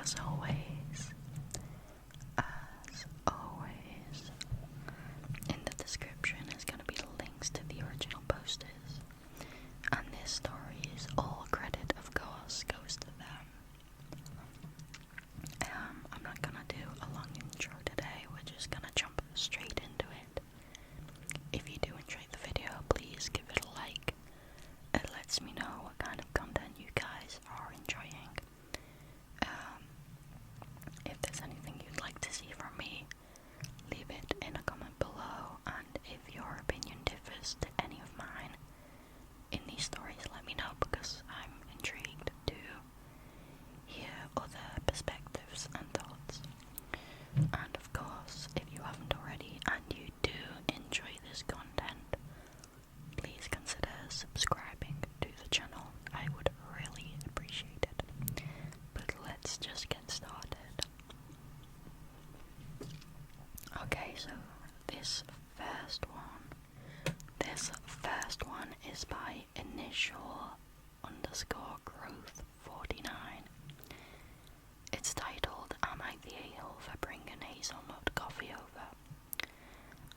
as always, in the description is going to be links to the original posters, and this story is all credit, of course, goes to them. I'm not going to do a long intro today, we're just going to jump straight into it. If you do enjoy the video, please give it a like. It lets me know what kind of content you guys are enjoying. If there's anything you'd like to see from me, leave it in a comment below, and if your opinion differs to any of mine in these stories, let me know, because I'm intrigued to hear other perspectives and thoughts. And of course, if you haven't already and you do enjoy this content, please consider subscribing to the channel. I would really appreciate it. But let's just get started. Okay, so this first one is by initial_growth49. It's titled, Am I the A-hole for bringing hazelnut coffee over?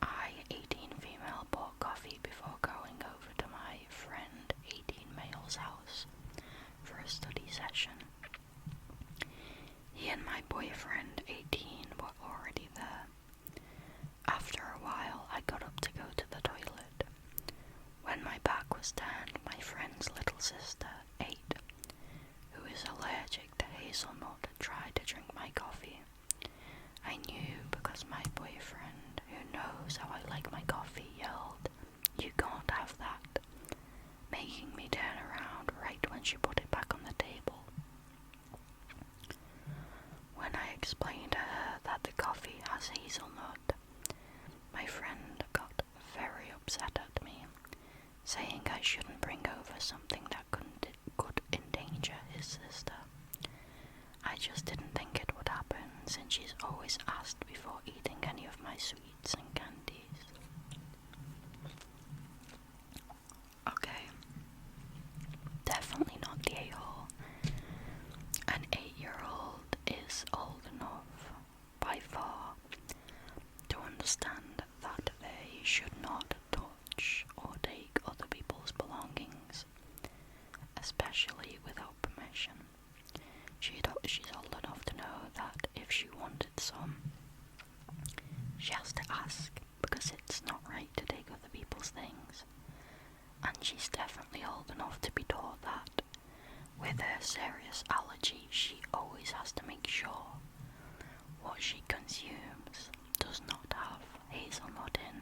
I, 18 female, bought coffee before going over to my friend, 18 male's house for a study session. He and my boyfriend, 18, were already there. After a while, I got up to go to the toilet. When my back was turned, my friend's little sister, 8, who is allergic to hazelnut, tried to drink my coffee. I knew because my boyfriend, who knows how I like my coffee, yelled, "You can't have that," making me turn around right when she put it back on the table. When I explained to her that the coffee has hazelnut, my friend got very upset at me, saying I shouldn't bring over something that could endanger his sister. I just didn't think it would happen, since she's always asked before eating any of my sweets and candies. Okay, definitely not the a-hole. An 8-year-old is old enough, by far, to understand that they should not touch or take other people's belongings, especially without permission. She's old enough to know that if she wanted some, she has to ask, because it's not right to take other people's things. And she's definitely old enough to be taught that, with her serious allergy, she always has to make sure what she consumes does not have hazelnut in,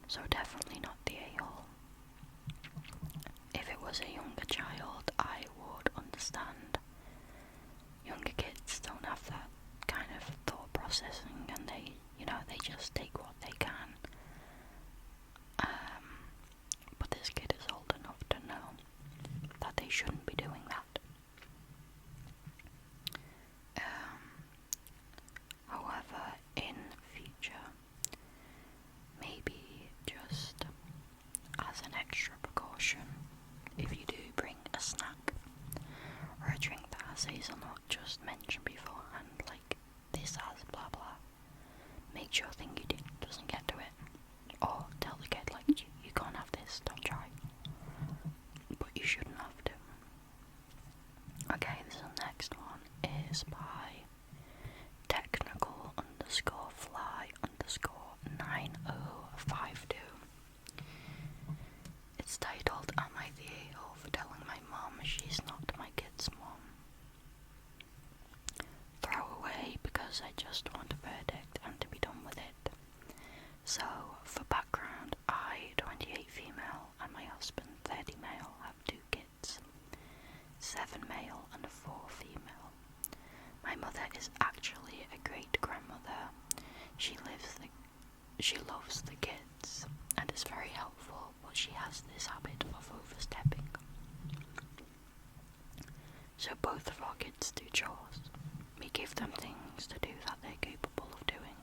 so definitely not the a-hole. If it was a younger child, I would understand. Younger kids don't have that kind of thought processing, and they just take what they can. But this kid is old enough to know that they shouldn't be doing that. However, in future, maybe just as an extra precaution, if you do bring a snack or a drink that has hazelnut, just mention beforehand, like, this has blah blah. Make sure thing you do doesn't get to it. Or tell the kid, like, you can't have this, don't try. But you shouldn't have to. Okay, this next one is by technical_fly_9052. It's titled, Am I the a-hole for telling my mom she's not my kid's mom? Throw away, because I just want a verdict and to be done with it. So, for background, I, 28 female, and my husband, 30 male, have 2 kids, 7 male and 4 female. My mother is actually a great-grandmother. She loves the kids and is very helpful, but she has this habit of overstepping. So both of our kids do chores. We give them things to do that they're capable of doing.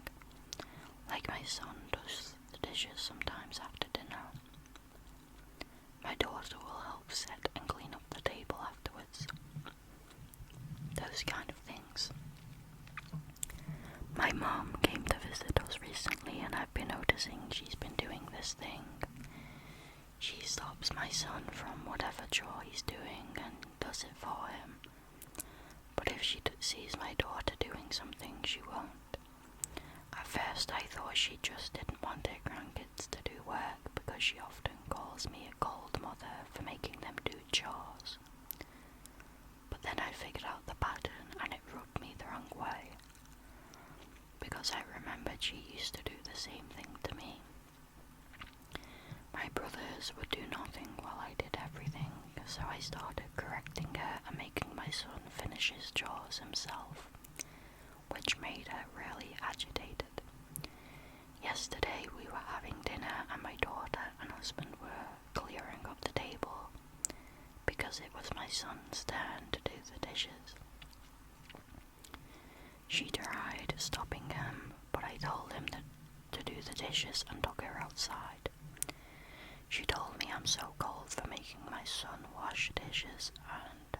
Like my son does the dishes sometimes after dinner. My daughter will help set and clean up the table afterwards. Those kind of things. My mom came to visit us recently, and I've been noticing she's been doing this thing. She stops my son from whatever chore he's doing and does it for him. But if she sees my daughter doing something, she won't. At first I thought she just didn't want her grandkids to do work because she often calls me a cold mother for making them do chores. But then I figured out the pattern and it rubbed me the wrong way. Because I remembered she used to do the same thing to me. My brothers would do nothing while I did everything, so I started correcting her and making my son finish his chores himself, which made her really agitated. Yesterday we were having dinner and my daughter and husband were clearing up the table because it was my son's turn to do the dishes. She tried stopping him, but I told him to do the dishes and took her outside. She told me I'm so cold for making my son wash dishes and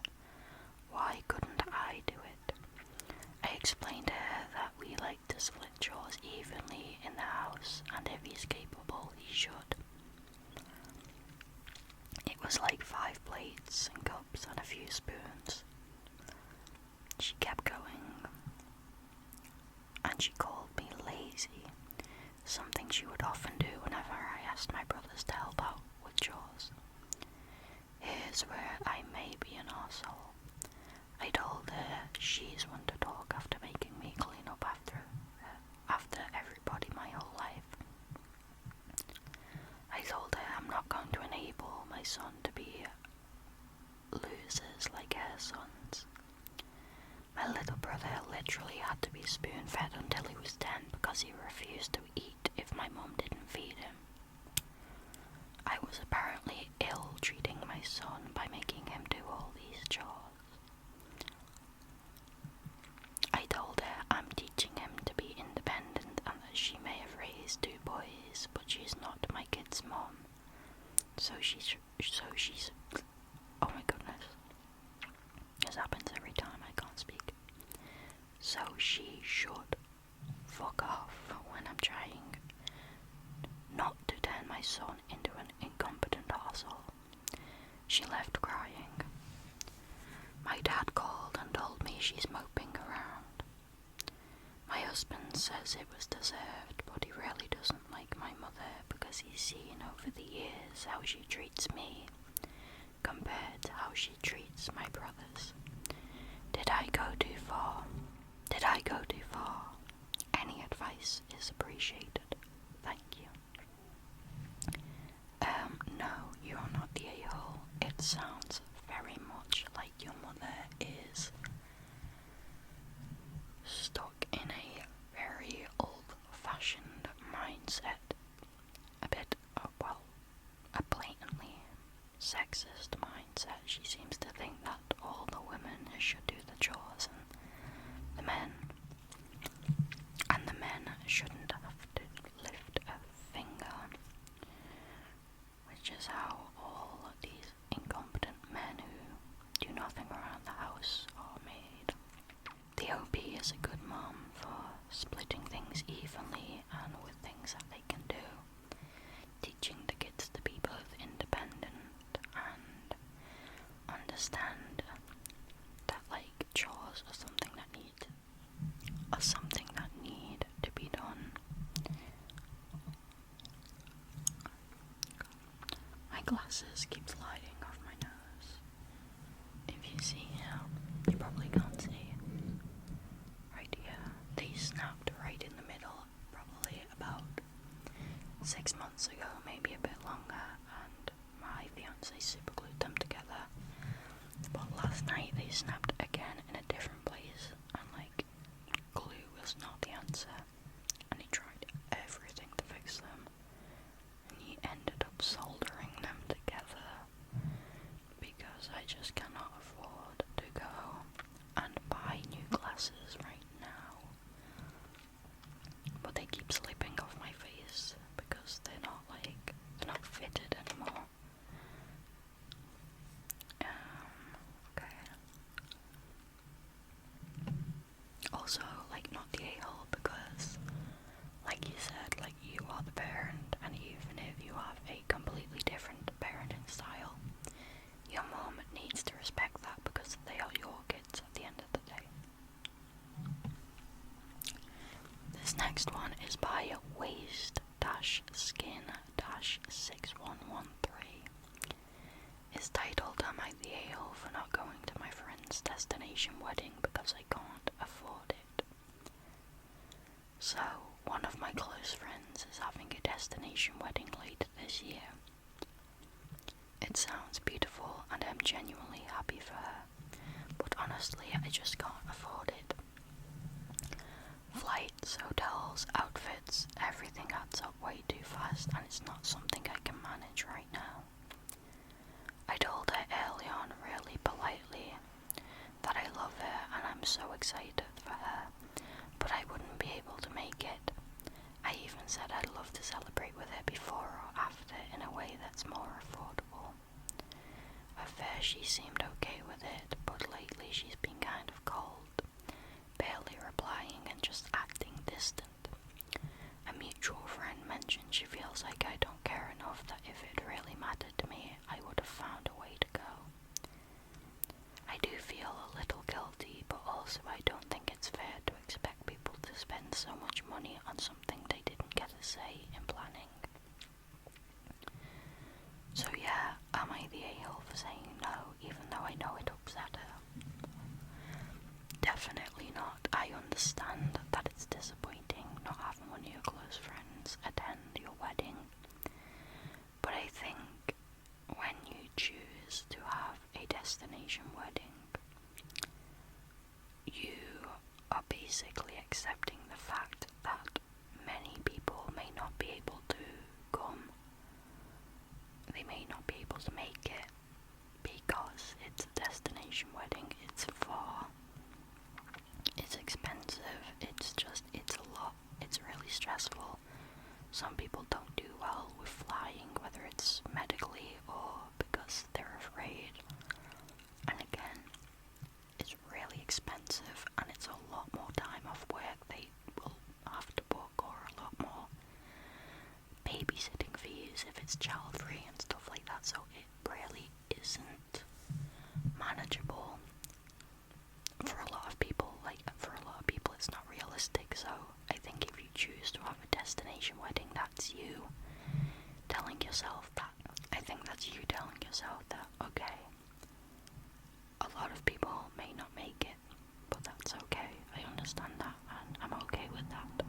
why couldn't I do it? I explained to her that we like to split chores evenly in the house and if he's capable he should. It was like 5 plates and cups and a few spoons. She kept going and she called me lazy, something she would often do whenever I asked my brothers to help out with chores. Here's where I may be an arsehole. I told her she's one to talk after making me clean up after everybody my whole life. I told her I'm not going to enable my son to be losers like her sons. My little brother literally had to be spoon-fed until he was 10 because he refused to eat if my mum didn't feed him. I was apparently ill-treating my son by making him do all these chores. I told her I'm teaching him to be independent and that she may have raised 2 boys, but she's not my kid's mom. So she's, oh my goodness. This happens every time I can't speak. So she should fuck off when I'm trying not to turn my son into an incompetent arsehole. She left crying. My dad called and told me she's moping around. My husband says it was deserved, but he really doesn't like my mother because he's seen over the years how she treats me compared to how she treats my brothers. Did I go too far? Did I go too far? Any advice is appreciated. Thank you. No, you're not the a-hole. It sounds very much like your mother is stuck in a very old-fashioned mindset. A blatantly sexist mindset. She seems to think that all the women should do the chores and the men shouldn't have to lift a finger, which is how all these incompetent men who do nothing around the house are made. The OP is a good mom for splitting things evenly and with things that they can do, teaching the kids to be both independent and understand that like chores are something that need to be done. My glasses keep sliding off my nose. If you see here, you probably can't see. Right here, they snapped right in the middle, probably about 6 months ago, maybe a bit longer, and my fiance super glued them together. But last night they snapped again in a different place, and like glue was not the answer, and he tried everything to fix them, and he ended up soldering them together because I just cannot afford to go and buy new glasses right now. But they keep slipping off my face because they're not fitted anymore. Okay. parent, and even if you have a completely different parenting style, your mom needs to respect that because they are your kids at the end of the day. This next one is by Waste-Skin-6113. It's titled, "Am I the a-hole for not going to my friend's destination wedding because I can't afford it?" So, one of my close friends is having a destination wedding later this year. It sounds beautiful and I'm genuinely happy for her, but honestly I just can't afford it. Flights, hotels, outfits, everything adds up way too fast and it's not something I can manage right now. I told her early on really politely that I love her and I'm so excited for her, but I wouldn't be able to make it. I even said I'd love to celebrate with her before or after in a way that's more affordable. At first she seemed okay with it, but lately she's been kind of cold, barely replying and just acting distant. A mutual friend mentioned she feels like I don't care enough, that if it really mattered to me, I would have found a way to go. I do feel a little guilty, but also I don't think it's fair to expect people to spend so much money on something they didn't get a say in planning. So yeah, am I the a-hole for saying no, even though I know it upset her? Definitely not. I understand that it's disappointing not having one of your close friends attend your wedding, but I think when you choose to have a destination wedding, you are basically accepting the fact that many people may not be able to come. They may not be able to make it because it's a destination wedding, it's far, it's expensive, it's a lot, it's really stressful. Some people don't do well with flying, whether it's medically or because they're afraid. And again, it's really expensive and it's a lot more time off work they will have to book, or a lot more babysitting fees if it's child free and stuff like that, so it really isn't manageable for a lot of people. It's not realistic. So I think if you choose to have a destination wedding, that's you telling yourself that. I think that's you telling yourself that, okay, a lot of people may not make it, but that's okay. I understand that and I'm okay with that.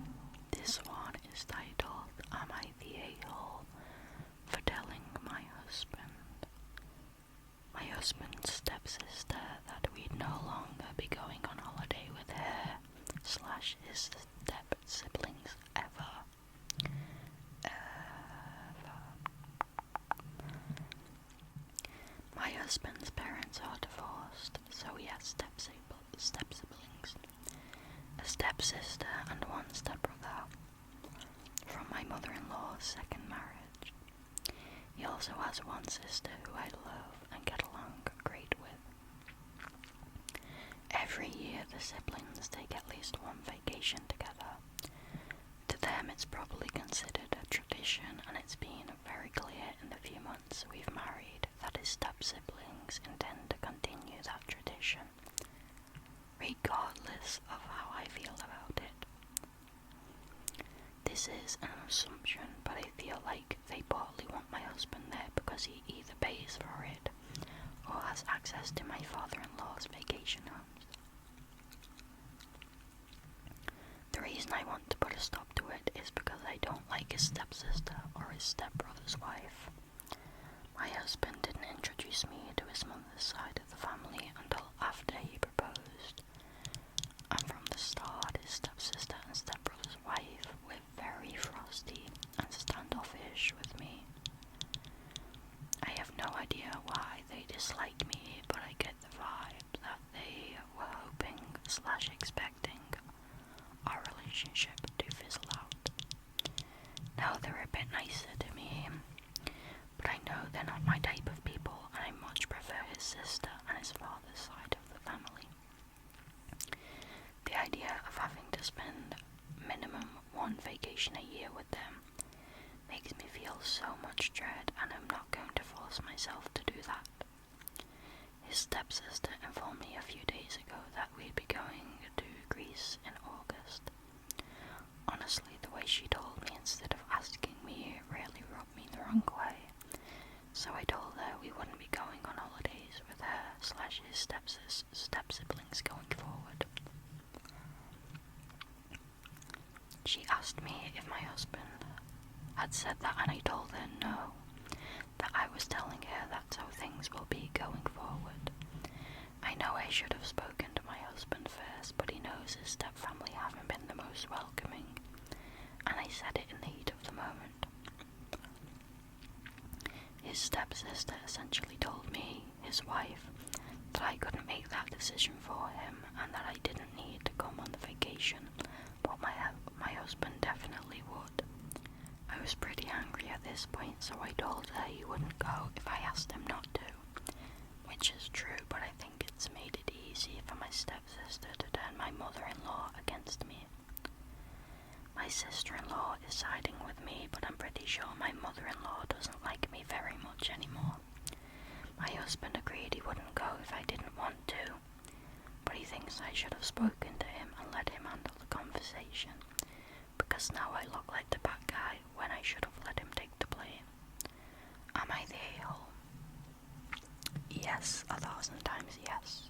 This one is titled, "Am I the a-hole for telling my husband's stepsister that we'd no longer be going on holiday with her / his step-siblings ever. My husband's parents are divorced, so he has step-siblings, a stepsister and one stepbrother from my mother-in-law's second marriage. He also has one sister who I love and get along great with. Every year the siblings take at least one vacation together. To them it's probably considered a tradition, and it's been very clear in the few months we've married that his step-siblings intend to continue that tradition, regardless of how I feel about it. This is an assumption, but I feel like they partly want my husband there because he either pays for it or has access to my father-in-law's vacation homes. The reason I want to put a stop to it is because I don't like his stepsister or his stepbrother's wife. My husband didn't introduce me to his mother's side of the family until after he proposed, and from the start his stepsister and stepbrother's wife were very frosty and standoffish with me. I have no idea why they dislike me, but I get the vibe that they were hoping / expecting our relationship to fizzle out. Now they're a bit nicer to me, but I know they're not my type of people, and I much prefer his sister and his father's side of the family. The idea of having to spend minimum one vacation a year with them makes me feel so much dread, and I'm not going to force myself to do that. His stepsister informed me a few days ago that we'd be going to Greece in August. Honestly, the way she told me instead of asking me really rubbed me the wrong way. So I told her we wouldn't be going on holidays with her/his step-siblings going forward. She asked me if my husband had said that, and I told her no, that I was telling her that's how things will be going forward. I know I should have spoken to my husband first, but he knows his stepfamily haven't been the most welcoming, and I said it in the heat of the moment. His stepsister essentially told me, his wife, that I couldn't make that decision for him and that I didn't need to come on the vacation, but my husband definitely would. I was pretty angry at this point, so I told her he wouldn't go if I asked him not to, which is true, but I think it's made it easy for my stepsister to turn my mother-in-law against me. My sister-in-law is siding with me, but I'm pretty sure my mother-in-law doesn't like me very much anymore. My husband agreed he wouldn't go if I didn't want to, but he thinks I should have spoken to him and let him handle the conversation, because now I look like the bad guy when I should have let him take the blame. Am I the a-hole? Yes, 1,000 times yes.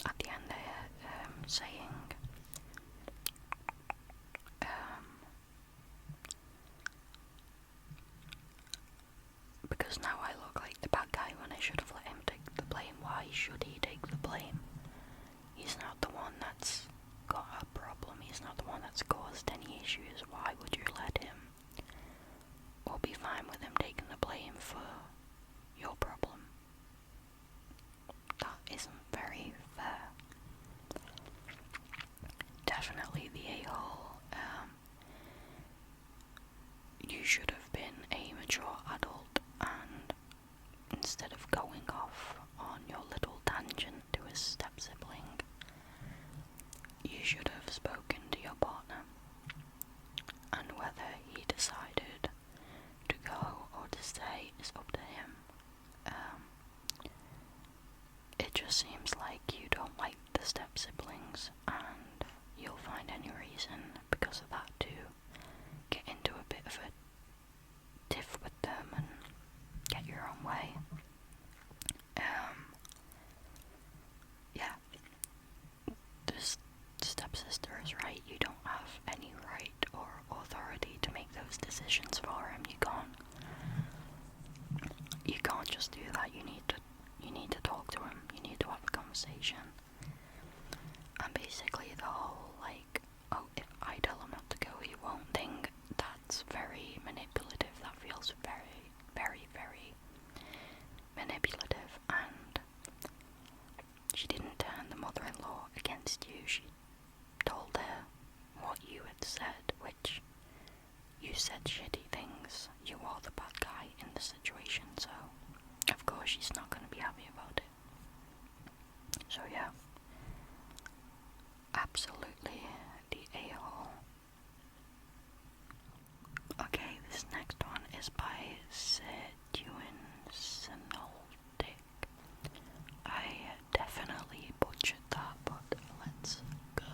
At the end they're saying, because now I look like the bad guy when I should have let him take the blame. Why should he take the blame? He's not the one that's got a problem. He's not the one that's caused any issues. Why would you let him? Or be fine with him taking the blame for your problem? That isn't very fair. Definitely the a-hole. You should have been a mature adult, and instead of going off on your little tangent to his step-sibling, you should have spoken to your partner, and whether he decided to go or to stay is up to him. It just seems like you don't like the step-siblings, and you'll find any reason because of that to get into a bit of a tiff with them and get your own way. Yeah, this stepsister is right. You don't have any right or authority to make those decisions for him. You can't just do that. You need to talk to him. You need to have a conversation. And basically the whole like, oh, if I tell him not to go, he won't thing, that's very manipulative. That feels very, very, very manipulative. And she didn't turn the mother-in-law against you. She told her what you had said, which you said shitty things. You are the bad guy in the situation, so of course she's not going to be happy about it. So yeah, absolutely the a-hole. Okay, this next one is by Seduin Synoldic. I definitely butchered that, but let's go.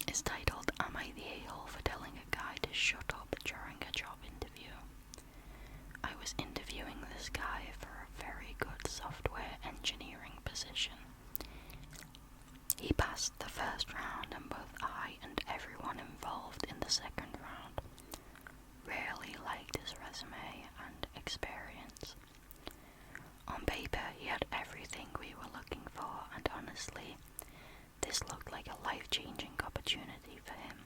It's titled, Am I the a-hole for telling a guy to shut up during a job interview? I was interviewing this guy for a very good software engineering position. He passed the first round, and both I and everyone involved in the second round really liked his resume and experience. On paper, he had everything we were looking for, and honestly, this looked like a life-changing opportunity for him.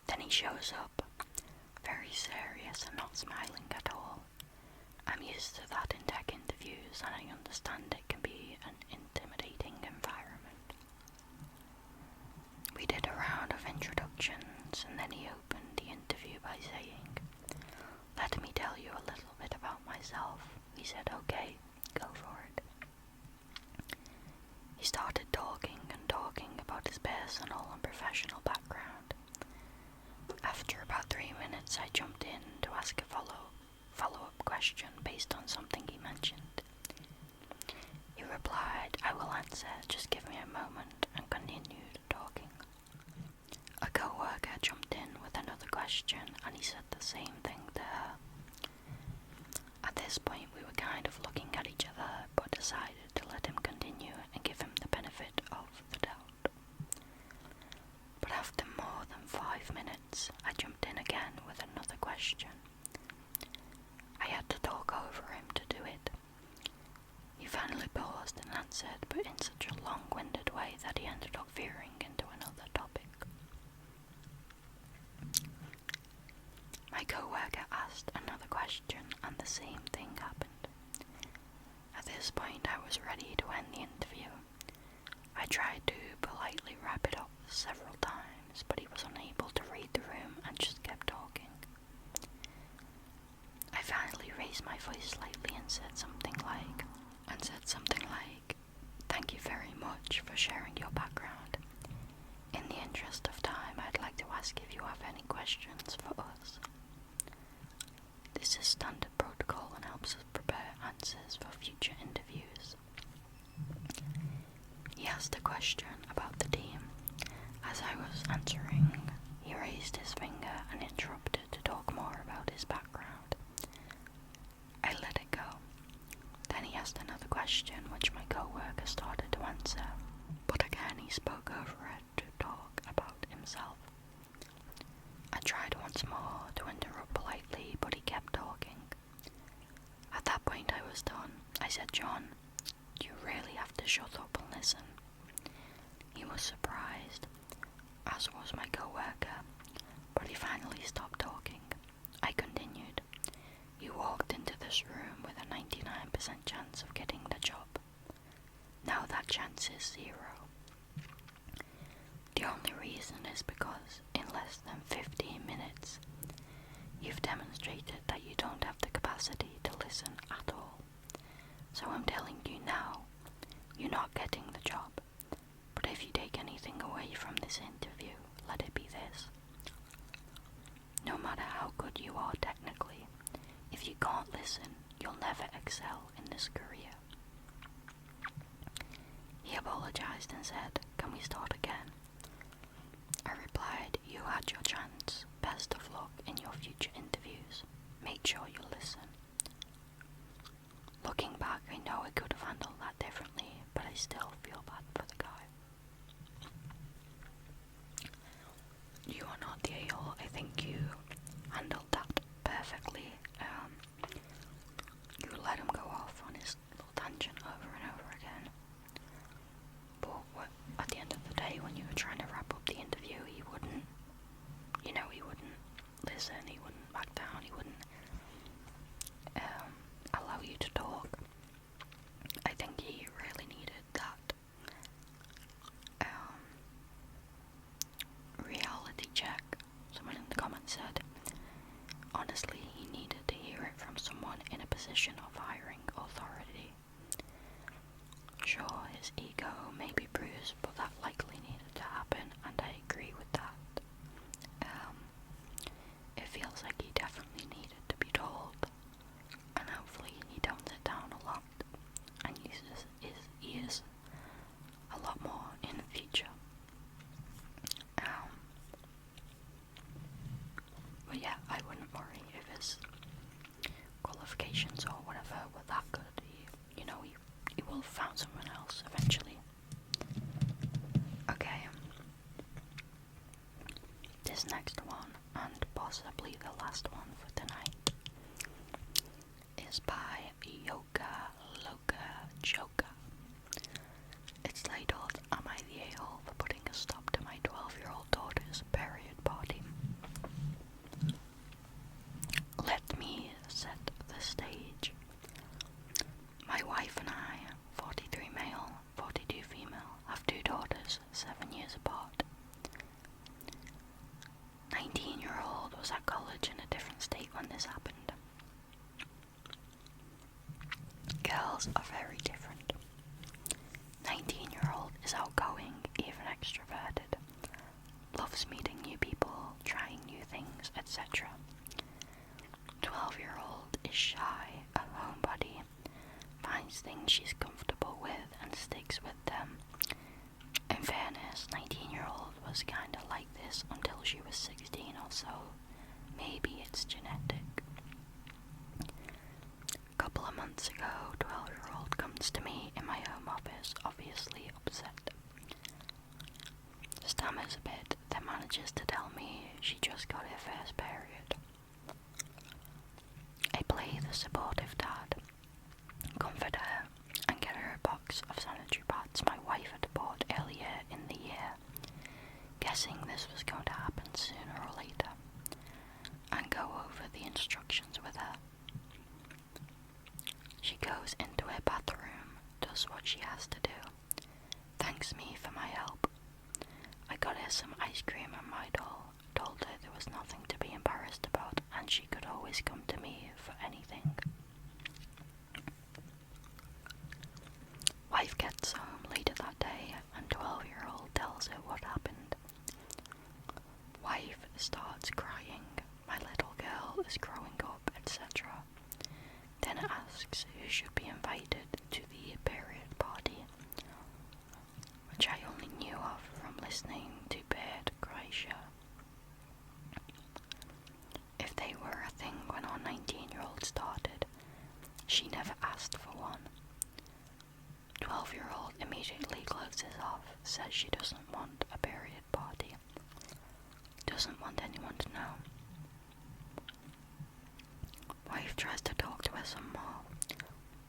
Then he shows up, very serious and not smiling at all. I'm used to that in tech interviews, and I understand it can be an intimidating environment. We did a round of introductions, and then he opened the interview by saying, "Let me tell you a little bit about myself." We said, "Okay, go for it." He started talking about his personal and professional background. After about 3 minutes, I jumped in to ask a follow-up question based on something he mentioned. He replied, "I will answer, just give me a moment," and continued talking. A co-worker jumped in with another question and he said the same thing to her. At this point we were kind of looking at each other but decided to let him continue and give him the benefit of the doubt. But after more than 5 minutes I jumped in again with another question. I had to talk over him to do it. He finally paused and answered, but in such a long-winded way that he ended up veering into another topic. My co-worker asked another question and the same thing happened. At this point I was ready to end the interview. I tried to politely wrap it up several times, but he was unable to read the room and just kept talking. I finally raised my voice slightly and said something like, "Thank you very much for sharing your background. In the interest of time, I'd like to ask if you have any questions for us." This is standard protocol and helps us prepare answers for future interviews. He asked a question about the team. As I was answering, he raised his finger and interrupted to talk more about his background. I let it go. Then he asked another question which my co-worker started to answer, but again he spoke over it to talk about himself. I tried once more to interrupt politely, but he kept talking. At that point I was done. I said, "John, you really have to shut up and listen." He was surprised, as was my co-worker, but he finally stopped talking. I continued. "You walked into this room with a 99% chance of getting the job. Now that chance is 0. The only reason is because in less than 15 minutes, you've demonstrated that you don't have the capacity to listen at all. So I'm telling you now, you're not getting the job. But if you take anything away from this interview, let it be this. No matter how good you are technically, if you can't listen, you'll never excel in this career." He apologized and said, "Can we start again?" I replied, "You had your chance. Best of luck in your future interviews. Make sure you listen." Looking back, I know I could have handled that differently, but I still feel bad for the guy. You are not the a-hole. I think you handled that perfectly. You let him go off on his little tangent over and over again. But at the end of the day, when you were trying to wrap up the interview, he wouldn't listen, he wouldn't back down, he wouldn't allow you to talk. I think he really needed that reality check. Someone in the comments said, honestly, he needed to hear it from someone in a position of hiring authority. Sure, his ego may be bruised, but that likely needed to happen, and I agree with that. It feels like he definitely needed to be told, and hopefully he tones it down a lot and uses his ears a lot more in the future. But yeah, I wouldn't worry if his qualifications or whatever were that good. He will have found someone else eventually. Okay. This next one, and possibly the last one for tonight, is by Yoga Loca Joker. It's titled, "Am I the a-hole for putting a stop to my 12-year-old daughter's period party?" Let me set the stage. My wife and I, 43 male, 42 female, have 2 daughters, 7 years apart. 19-year-old was at college in a different state when this happened. Girls are very different. 19-year-old is outgoing, even extroverted, loves meeting new people, trying new things, things, etc. 12-year-old is shy, a homebody, finds things she's comfortable with and sticks with them. In fairness, 19-year-old was kinda like this until she was 16 or so. Maybe it's genetic. A couple of months ago, 12-year-old comes to me in my home office, obviously upset. Stammers a bit, then manages to tell me she just got her first period. I play the supportive dad, comfort her, and get her a box of sanitary pads my wife had bought earlier in the year, guessing this was going to happen sooner or later, and go over the instructions with her. She goes into her bathroom, does what she has to do, thanks me for my help. I got her some ice cream and my doll, told her there was nothing to be embarrassed about and she could always come to me for anything. Wife gets home later that day and 12-year-old tells her what happened. Wife starts crying, my little girl is growing up, etc. Then asks who should be invited to the period party, which I only knew of from listening to Bird Kreischer. If they were a thing when our 19-year-old started, she never asked for one. 12-year-old immediately closes off, says she doesn't want a period party, doesn't want anyone to know. Wife tries to talk to her some more,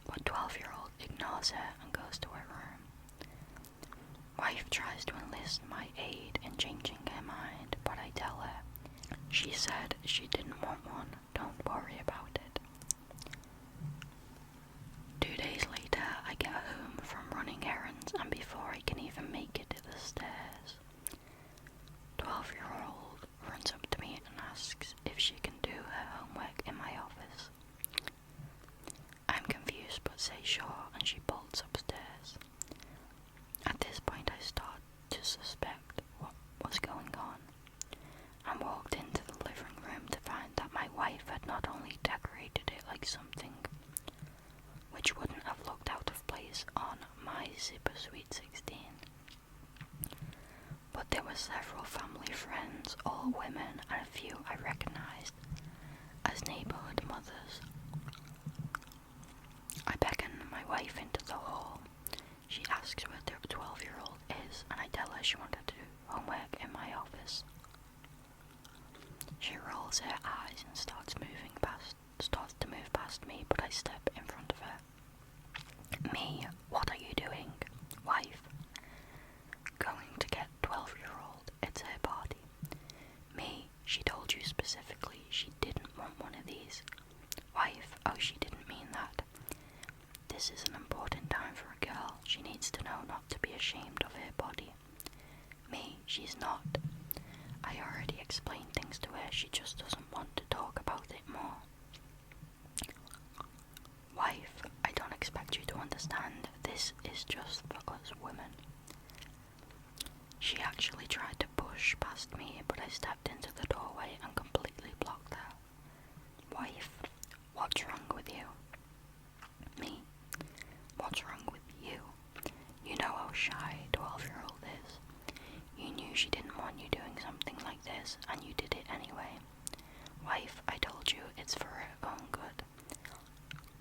but 12-year-old ignores her and goes to her room. Wife tries to enlist my aid in changing her mind, but I tell her she said she didn't want one, don't worry about it. 2 days later, I get home from running errands, and before I can even make it to the stairs, 12-year-old runs up to me and asks if she can do her homework in my office. I'm confused but say sure, and she bolts upstairs. At this point I start to suspect what was going on, and walked into the living room to find that my wife had not only decorated it like something which wouldn't have looked out of place on my super sweet 16, but there were several family friends, all women, and a few I recognized as neighborhood mothers. I beckon my wife into the hall. She asks where the 12-year-old is, and I tell her she wanted to do homework in my office. She rolls her eyes and starts to move past me, but I step in front of her. Me, what are you doing? Wife. Going to get 12-year-old, it's her party. Me, she told you specifically she didn't want one of these. Wife, oh, she didn't mean that. This is an important time for a girl. She needs to know not to be ashamed of her body. Me, she's not. I already explained things to her, she just doesn't want to talk about it more. Wife, I don't expect you to understand. This is just for us women. She actually tried to push past me, but I stepped into the doorway and completely blocked her. Wife, what's wrong with you? Me, what's wrong with you? You know how shy 12-year-old is. You knew she didn't want you doing something like this, and you did it anyway. Wife, I told you it's for her own good.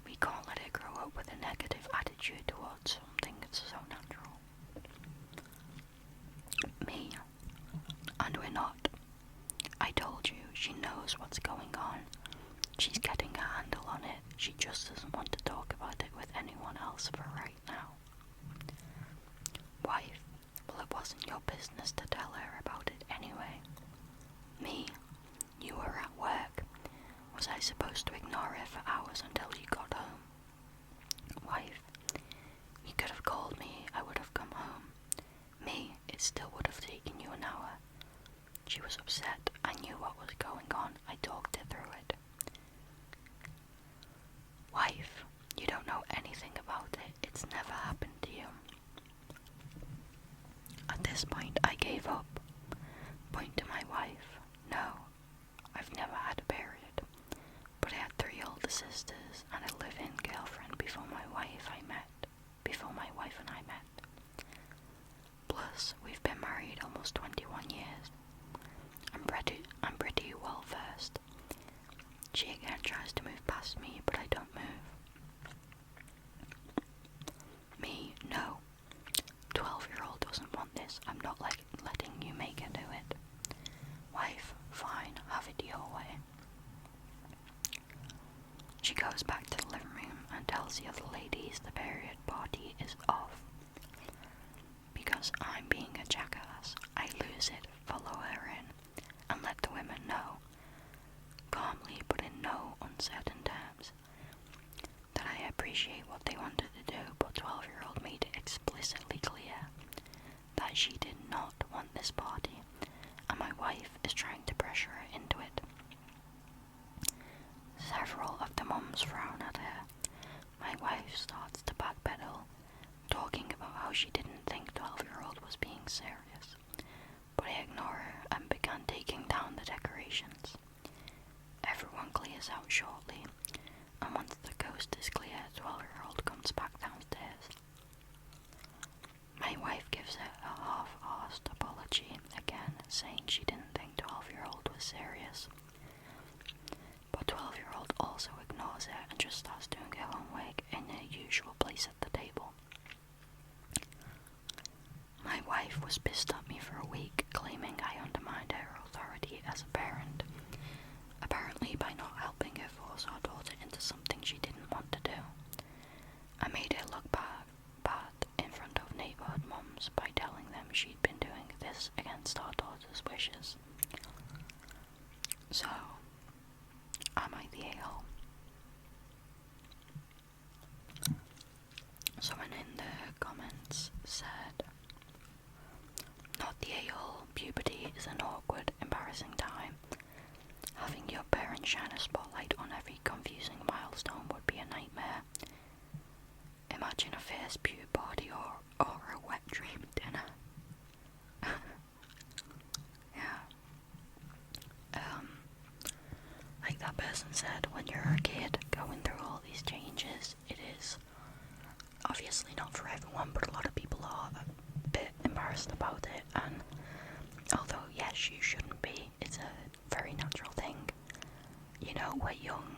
We can't let her grow up with a negative attitude towards something that's so natural. Me, and we're not. I told you, she knows what's going on. She's getting a handle on it. She just doesn't want to talk about it with anyone else for right now. Wife, well, it wasn't your business to tell her about it anyway. Me, you were at work. Was I supposed to ignore her for hours until you got home? Wife, you could have called me, I would have come home. Me, it still would have taken you an hour. She was upset, I knew what was going on, I talked her through it. Wife, you don't know anything about it, it's never happened to you. At this point I gave up. Point to my wife. No, I've sisters and a live-in girlfriend before my wife and I met. Plus, we've been married almost 21 years. I'm pretty well versed. She again tries to move past me, but I don't move. Me, no. 12-year-old doesn't want this. I'm not letting you make her do it. Wife, fine, have it your way. She goes back to the living room and tells the other ladies the period party is off. Because I'm being a jackass, I lose it, follow her in, and let the women know, calmly but in no uncertain terms, that I appreciate what they wanted to do, but 12-year-old made it explicitly clear that she did not want this party, and my wife is trying to pressure her into it. Several of the mums frown at her. My wife starts to backpedal, talking about how she didn't think 12-year-old was being serious, but I ignore her and began taking down the decorations. Everyone clears out shortly, and once the coast is clear, 12-year-old comes back downstairs. My wife gives her a half-arsed apology, again saying she didn't think 12-year-old was serious. But 12-year-old also ignores her and just starts doing her homework in her usual place at the table. My wife was pissed at me for a week, claiming I undermined her authority as a parent, apparently by not helping her force our daughter into something she didn't want to do. I made her look bad in front of neighborhood mums by telling them she'd been doing this against our daughter's wishes. So, am I the a-hole? Someone in the comments said, not the a-hole, puberty is an awkward, embarrassing time. Having your parents shine a spotlight on every confusing milestone would be a nightmare. Imagine a first puberty party or a wet dream dinner. Yeah. Like that person said, when you're a kid going through all these changes, it is obviously not for everyone, but a lot of people are a bit embarrassed about it, and although yes, you shouldn't be, it's a very natural thing. You know, we're young,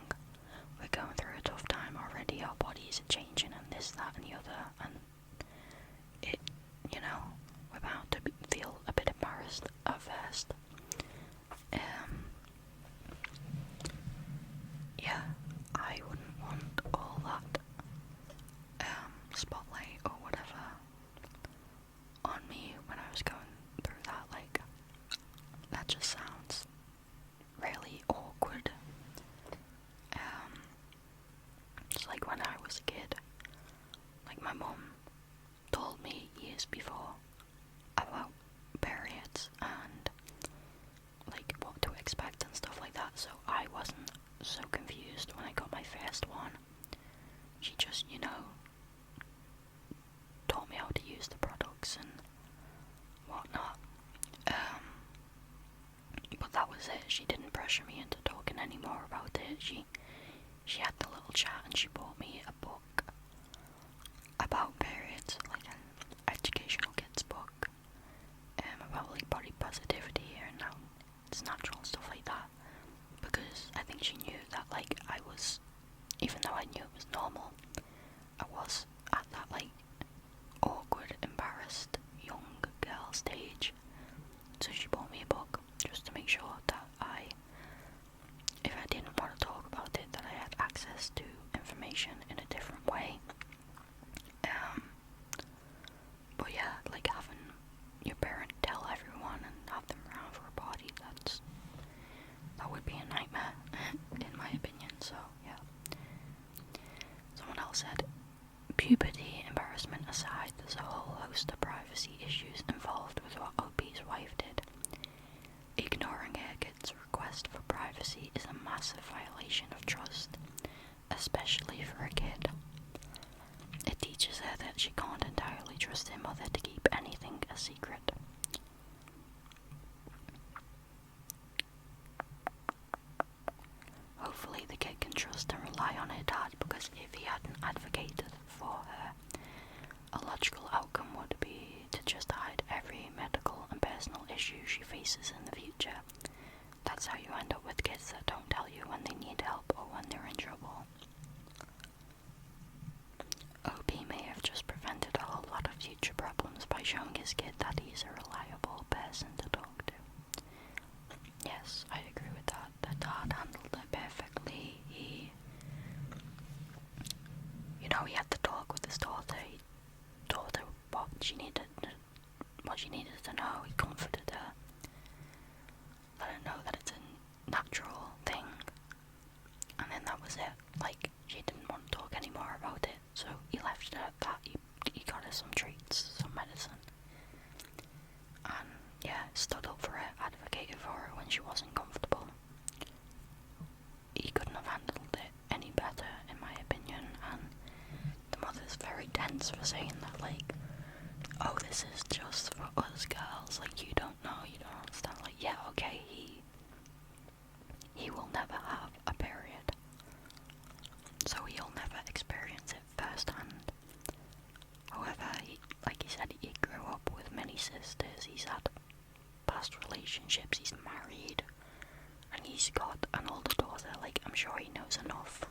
we're going through a tough time already, our bodies are changing and this, that and the other, and it, you know, we're bound to feel a bit embarrassed at first. Yeah, I wouldn't want all that spotlight or whatever on me when I was going through that. Like, that just sounds really awkward. It's like when I was a kid, like my mum told me years before about periods and like what to expect and stuff like that, so I wasn't so confused when I got my first one. She just, you know, taught me how to use the products and whatnot. But that was it. She didn't pressure me into talking any more about it. She had the little chat and she bought me a book about periods, like an educational kids book, about like body positivity and how it's natural and stuff like that. Because I think she knew that like I was, even though I knew it was normal, I was at that like awkward, embarrassed young girl stage. So she bought me a book just to make sure that if I didn't want to talk about it, that I had access to information in a different way. But yeah, like having your parent tell everyone and have them around for a party, that would be a nightmare, in my opinion, so yeah. Someone else said, puberty embarrassment aside, there's a whole host of privacy issues involved with what OP's wife did. Ignoring her kid's request for privacy is a massive violation of trust, especially for a kid. It teaches her that she can't entirely trust her mother to keep anything a secret. Hopefully the kid can trust and rely issues she faces in the future. That's how you end up with kids that don't tell you when they need help or when they're in trouble. OP may have just prevented a whole lot of future problems by showing his kid that he's a reliable person to talk to. Yes, I agree with that. The dad handled it perfectly. He had to talk with his daughter. He told her what she needed to know. He comforted her. Let her know that it's a natural thing. And then that was it. Like, she didn't want to talk anymore about it, so he left it at that. He got her some treats, some medicine. And yeah, stood up for her, advocated for her when she wasn't comfortable. He couldn't have handled it any better, in my opinion, and the mother's very tense for saying that, like, oh, this is just for us girls, like, you don't know, you don't understand. Like, yeah, okay, he will never have a period, so he'll never experience it firsthand. However, like he said, he grew up with many sisters, he's had past relationships, he's married, and he's got an older daughter. Like, I'm sure he knows enough